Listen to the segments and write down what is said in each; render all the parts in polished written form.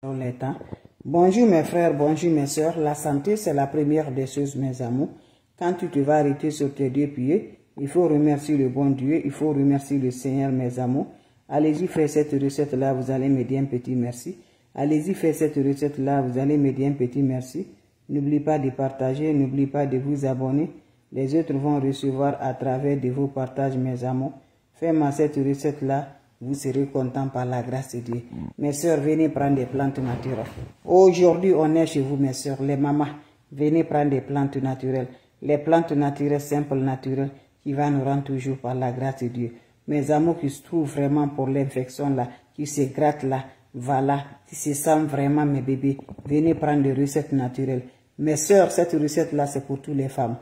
Les temps. Bonjour mes frères, bonjour mes soeurs. La santé, c'est la première des choses, mes amours. Quand tu te vas arrêter sur tes deux pieds, il faut remercier le bon Dieu, il faut remercier le Seigneur, mes amours. Allez-y faire cette recette-là, vous allez me dire un petit merci. Allez-y faire cette recette-là, vous allez me dire un petit merci. N'oubliez pas de partager, n'oubliez pas de vous abonner. Les autres vont recevoir à travers de vos partages, mes amours. Faites-moi cette recette-là. Vous serez content par la grâce de Dieu. Mes soeurs, venez prendre des plantes naturelles. Aujourd'hui, on est chez vous, mes soeurs, les mamans. Venez prendre des plantes naturelles. Les plantes naturelles, simples, naturelles, qui vont nous rendre toujours par la grâce de Dieu. Mes amours qui se trouvent vraiment pour l'infection là, qui se grattent là, voilà, qui se sentent vraiment mes bébés. Venez prendre des recettes naturelles. Mes soeurs, cette recette-là, c'est pour toutes les femmes.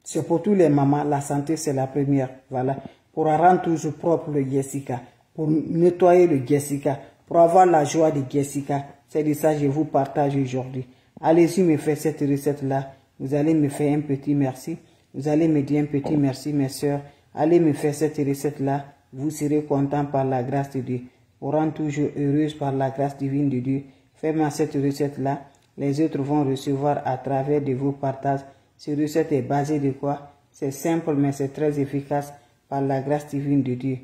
C'est pour tous les mamans. La santé, c'est la première. Voilà. Pour rendre toujours propre le Jessica. Pour nettoyer le Jessica, pour avoir la joie de Jessica. C'est de ça que je vous partage aujourd'hui. Allez-y me faire cette recette-là. Vous allez me faire un petit merci. Vous allez me dire un petit merci, mes soeurs. Allez me faire cette recette-là. Vous serez content par la grâce de Dieu. Pour rendre toujours heureuse par la grâce divine de Dieu. Faites-moi cette recette-là. Les autres vont recevoir à travers de vos partages. Cette recette est basée de quoi? C'est simple, mais c'est très efficace par la grâce divine de Dieu.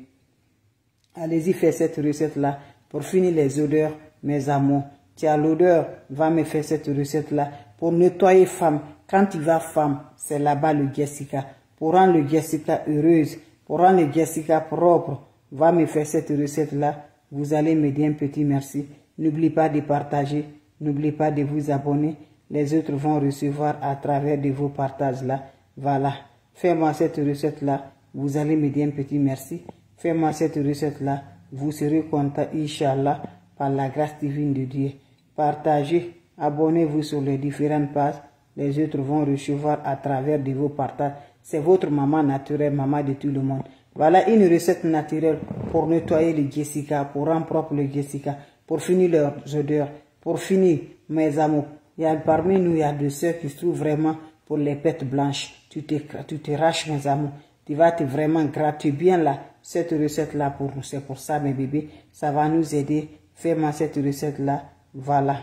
Allez-y faire cette recette-là pour finir les odeurs, mes amours. Tu as l'odeur, va me faire cette recette-là pour nettoyer femme. Quand tu vas femme, c'est là-bas le Jessica. Pour rendre le Jessica heureuse, pour rendre le Jessica propre, va me faire cette recette-là. Vous allez me dire un petit merci. N'oubliez pas de partager, n'oubliez pas de vous abonner. Les autres vont recevoir à travers de vos partages-là. Voilà. Fais-moi cette recette-là. Vous allez me dire un petit merci. Fais-moi cette recette-là. Vous serez content, Inch'Allah, par la grâce divine de Dieu. Partagez, abonnez-vous sur les différentes pages. Les autres vont recevoir à travers de vos partages. C'est votre maman naturelle, maman de tout le monde. Voilà une recette naturelle pour nettoyer le Jessica, pour rendre propre le Jessica, pour finir leurs odeurs, pour finir, mes amours. Parmi nous, il y a deux sœurs qui se trouvent vraiment pour les pètes blanches. Tu te raches, mes amours. Tu vas te vraiment gratter bien là. Cette recette-là pour nous, c'est pour ça, mes bébés. Ça va nous aider. Fais-moi cette recette-là. Voilà.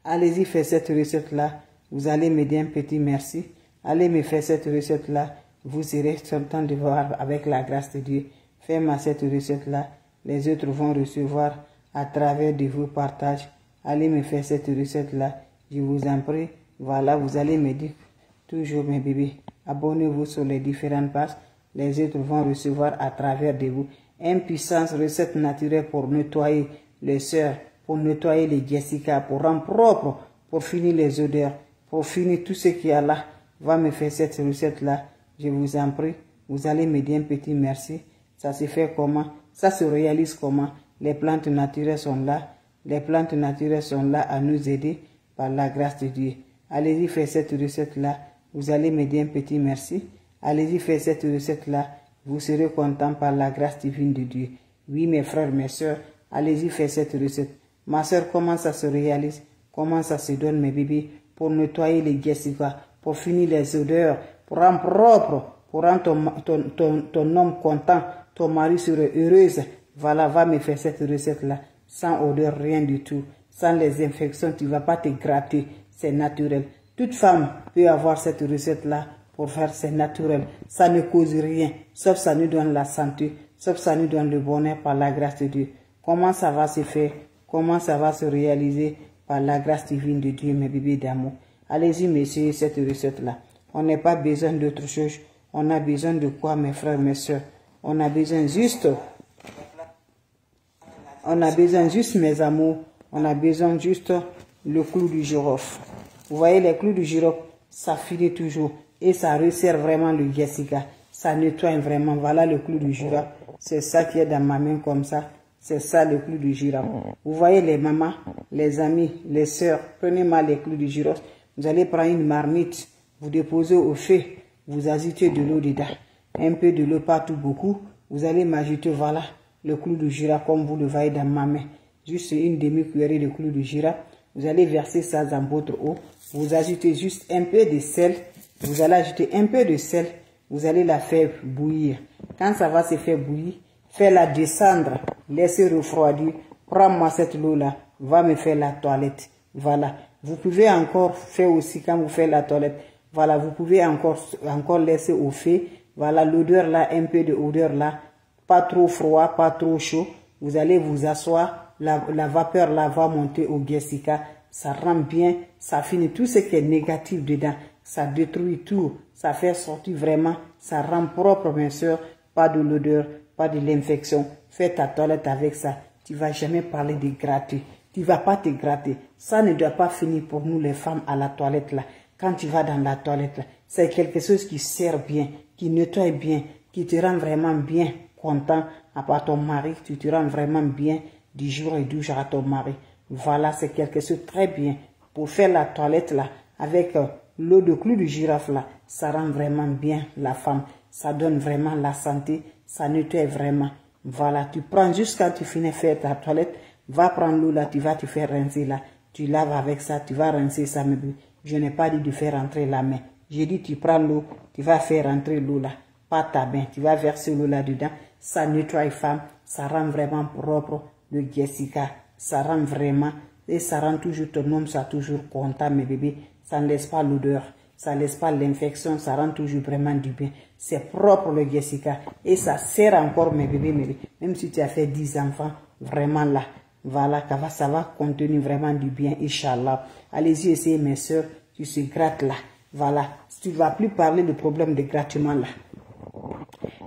Allez-y, faites cette recette-là. Vous allez me dire un petit merci. Allez me faire cette recette-là. Vous serez content de voir avec la grâce de Dieu. Fais-moi cette recette-là. Les autres vont recevoir à travers de vos partages. Allez me faire cette recette-là. Je vous en prie. Voilà, vous allez me dire toujours, mes bébés. Abonnez-vous sur les différentes pages. Les autres vont recevoir à travers de vous une puissance recette naturelle pour nettoyer les sœurs, pour nettoyer les Jessica, pour rendre propre, pour finir les odeurs, pour finir tout ce qu'il y a là. Va me faire cette recette-là. Je vous en prie. Vous allez me dire un petit merci. Ça se fait comment? Ça se réalise comment? Les plantes naturelles sont là. Les plantes naturelles sont là à nous aider par la grâce de Dieu. Allez-y faire cette recette-là. Vous allez me dire un petit merci. Allez-y faire cette recette-là. Vous serez content par la grâce divine de Dieu. Oui, mes frères, mes soeurs, allez-y faire cette recette. Ma soeur, comment ça se réalise? Comment ça se donne, mes bébés? Pour nettoyer les Jessica, pour finir les odeurs, pour rendre propre, pour rendre ton homme content, ton mari serait heureuse. Voilà, va me faire cette recette-là. Sans odeur, rien du tout. Sans les infections, tu ne vas pas te gratter. C'est naturel. Toute femme peut avoir cette recette-là pour faire, c'est naturel. Ça ne cause rien, sauf ça nous donne la santé, sauf ça nous donne le bonheur par la grâce de Dieu. Comment ça va se faire? Comment ça va se réaliser? Par la grâce divine de Dieu, mes bébés d'amour. Allez-y, messieurs, cette recette-là. On n'a pas besoin d'autre chose. On a besoin de quoi, mes frères, mes soeurs? On a besoin juste, mes amours, on a besoin juste le clou du girofle. Vous voyez, les clous du girofle, ça finit toujours. Et ça resserre vraiment le Jessica. Ça nettoie vraiment. Voilà le clou du girofle. C'est ça qui est dans ma main comme ça. C'est ça le clou du girofle. Vous voyez les mamans, les amis, les sœurs. Prenez-moi les clous du girofle. Vous allez prendre une marmite. Vous déposez au feu. Vous ajoutez de l'eau dedans. Un peu de l'eau, pas tout beaucoup. Vous allez m'ajouter, voilà, le clou du girofle comme vous le voyez dans ma main. Juste une demi-cuillerée de clou du girofle. Vous allez verser ça dans votre eau. Vous ajoutez juste un peu de sel. Vous allez ajouter un peu de sel. Vous allez la faire bouillir. Quand ça va se faire bouillir, faites-la descendre. Laissez refroidir. Prends-moi cette eau-là. va me faire la toilette. Voilà. Vous pouvez encore faire aussi quand vous faites la toilette. Voilà, vous pouvez encore laisser au feu. Voilà, l'odeur là, un peu de odeur là. Pas trop froid, pas trop chaud. Vous allez vous asseoir. La vapeur là va monter au Jessica. Ça rend bien. Ça finit tout ce qui est négatif dedans. Ça détruit tout. Ça fait sortir vraiment. Ça rend propre, mes soeurs. Pas de l'odeur, pas de l'infection. Fais ta toilette avec ça. Tu ne vas jamais parler de gratter. Tu ne vas pas te gratter. Ça ne doit pas finir pour nous les femmes à la toilette là. Quand tu vas dans la toilette là, c'est quelque chose qui sert bien, qui nettoie bien, qui te rend vraiment bien content. À part ton mari, tu te rends vraiment bien du jour et du jour à ton mari. Voilà, c'est quelque chose de très bien. Pour faire la toilette là, avec l'eau de clou de girafe là, ça rend vraiment bien la femme. Ça donne vraiment la santé, ça nettoie vraiment. Voilà, tu prends juste quand tu finis de faire ta toilette, va prendre l'eau là, tu vas te faire rincer là. Tu laves avec ça, tu vas rincer ça. Mais je n'ai pas dit de faire rentrer la main. J'ai dit tu prends l'eau, tu vas faire rentrer l'eau là. Pas ta main, tu vas verser l'eau là dedans. Ça nettoie femme, ça rend vraiment propre le Jessica. Ça rend vraiment, et ça rend toujours ton homme, ça toujours content mes bébés. Ça ne laisse pas l'odeur, ça ne laisse pas l'infection, ça rend toujours vraiment du bien. C'est propre le Jessica. Et ça sert encore mes bébés. Même si tu as fait 10 enfants, vraiment là. Voilà, ça va contenir vraiment du bien, Inch'Allah. Allez-y, essayez mes soeurs, tu se grattes là. Voilà, tu ne vas plus parler du problème de grattement là.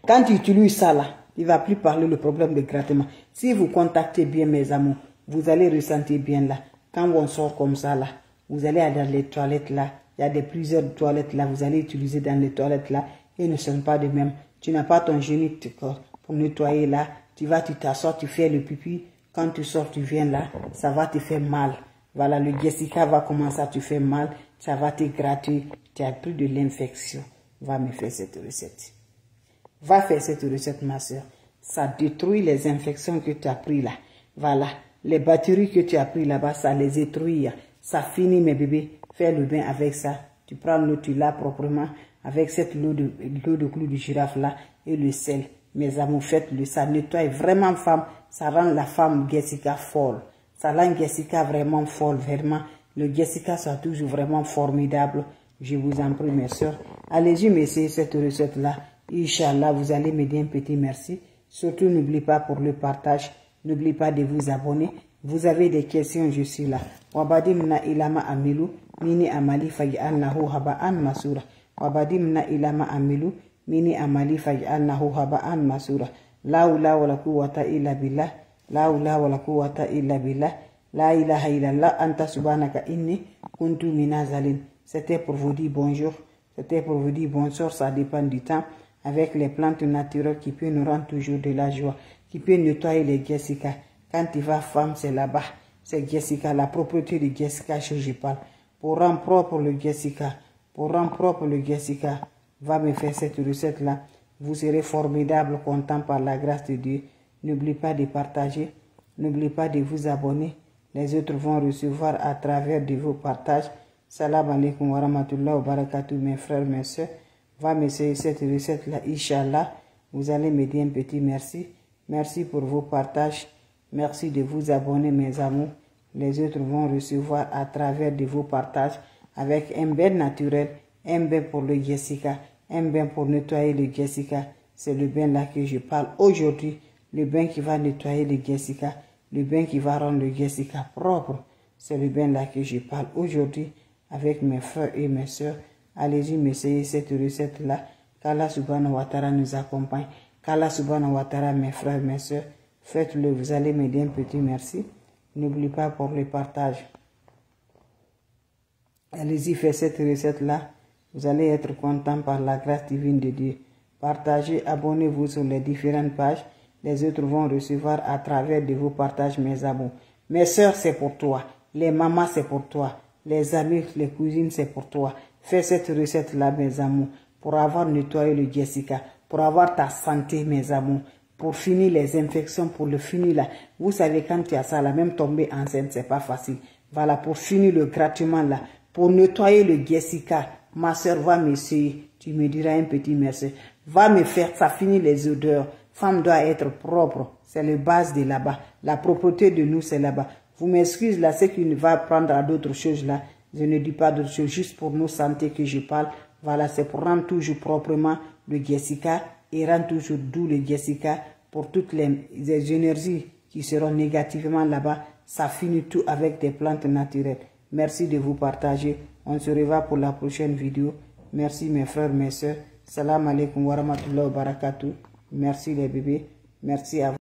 Quand tu utilises ça là, il ne va plus parler le problème de grattement. Si vous contactez bien mes amours, vous allez ressentir bien là. Quand on sort comme ça là, vous allez aller dans les toilettes là. Il y a plusieurs toilettes là, vous allez utiliser dans les toilettes là. Et ne sont pas de même. Tu n'as pas ton génie pour nettoyer là. Tu t'assois, tu fais le pipi. Quand tu sors, tu viens là, ça va te faire mal. Voilà, le Jessica va commencer à te faire mal. Ça va te gratter. Tu as plus de l'infection. Va me faire cette recette. Va faire cette recette, ma soeur. Ça détruit les infections que tu as pris là. Voilà. Les batteries que tu as pris là-bas, ça les détruit. Ça finit, mes bébés. Fais le bain avec ça. Tu prends l'eau, tu laves proprement avec cette eau de clou de girafe là et le sel. Mes amours, faites-le. Ça nettoie vraiment femme. Ça rend la femme Jessica folle. Ça rend Jessica vraiment folle, vraiment. Le Jessica soit toujours vraiment formidable. Je vous en prie, mes soeurs. Allez-y, m'essayer cette recette-là. Inch'Allah, vous allez me dire un petit merci. Surtout, n'oubliez pas pour le partage. N'oubliez pas de vous abonner. Vous avez des questions, je suis là. Wabadimna ilama amilu, mini amali faj'alnahu haba'an masura. Wabadimna ilama amilu, mini amali faj'alnahu haba'an masura. La hawla wala quwwata illa billah. La hawla wala quwwata illa billah. La ilaha illallah anta subhanaka inni kuntu minazalin. C'était pour vous dire bonjour. C'était pour vous dire bonsoir. Ça dépend du temps. Avec les plantes naturelles qui peuvent nous rendre toujours de la joie. Qui peuvent nettoyer les Jessica. Quand tu vas femme, c'est là-bas. C'est Jessica, la propriété de Jessica que je parle. Pour rendre propre le Jessica. Pour rendre propre le Jessica. Va me faire cette recette-là. Vous serez formidable, content par la grâce de Dieu. N'oubliez pas de partager. N'oubliez pas de vous abonner. Les autres vont recevoir à travers de vos partages. Salam alaikum wa rahmatullahi wa barakatuh, mes frères, mes soeurs. Va m'essayer cette recette-là, Inch'Allah. Vous allez me dire un petit merci. Merci pour vos partages. Merci de vous abonner, mes amours. Les autres vont recevoir à travers de vos partages avec un bain naturel, un bain pour le Jessica, un bain pour nettoyer le Jessica. C'est le bain là que je parle aujourd'hui. Le bain qui va nettoyer le Jessica, le bain qui va rendre le Jessica propre. C'est le bain là que je parle aujourd'hui avec mes frères et mes soeurs. Allez-y m'essayer cette recette là. Qu'Allah subhanahu wa ta'ala nous accompagne. Qu'Allah subhanahu wa ta'ala, mes frères, mes soeurs, faites-le. Vous allez me dire un petit merci. N'oubliez pas pour le partage. Allez-y, faites cette recette-là. Vous allez être content par la grâce divine de Dieu. Partagez, abonnez-vous sur les différentes pages. Les autres vont recevoir à travers de vos partages, mes amours. Mes soeurs, c'est pour toi. Les mamans, c'est pour toi. Les amis, les cousines, c'est pour toi. Fais cette recette-là, mes amours, pour avoir nettoyé le Jessica, pour avoir ta santé, mes amours, pour finir les infections, pour le finir là. Vous savez, quand tu as ça, là, même tomber enceinte, c'est pas facile. Voilà, pour finir le grattement là, pour nettoyer le Jessica, ma soeur va m'essayer. Tu me diras un petit merci. Va me faire, ça finit les odeurs. Femme doit être propre. C'est le base de là-bas. La propreté de nous, c'est là-bas. Vous m'excusez là, ce qui va prendre à d'autres choses là. Je ne dis pas d'autres choses, juste pour nos santé que je parle. Voilà, c'est pour rendre toujours proprement le Jessica et rendre toujours doux le Jessica pour toutes les énergies qui seront négativement là-bas. Ça finit tout avec des plantes naturelles. Merci de vous partager. On se revoit pour la prochaine vidéo. Merci mes frères, mes soeurs. Salam alaikum wa rahmatullahi wa barakatuh. Merci les bébés. Merci à vous.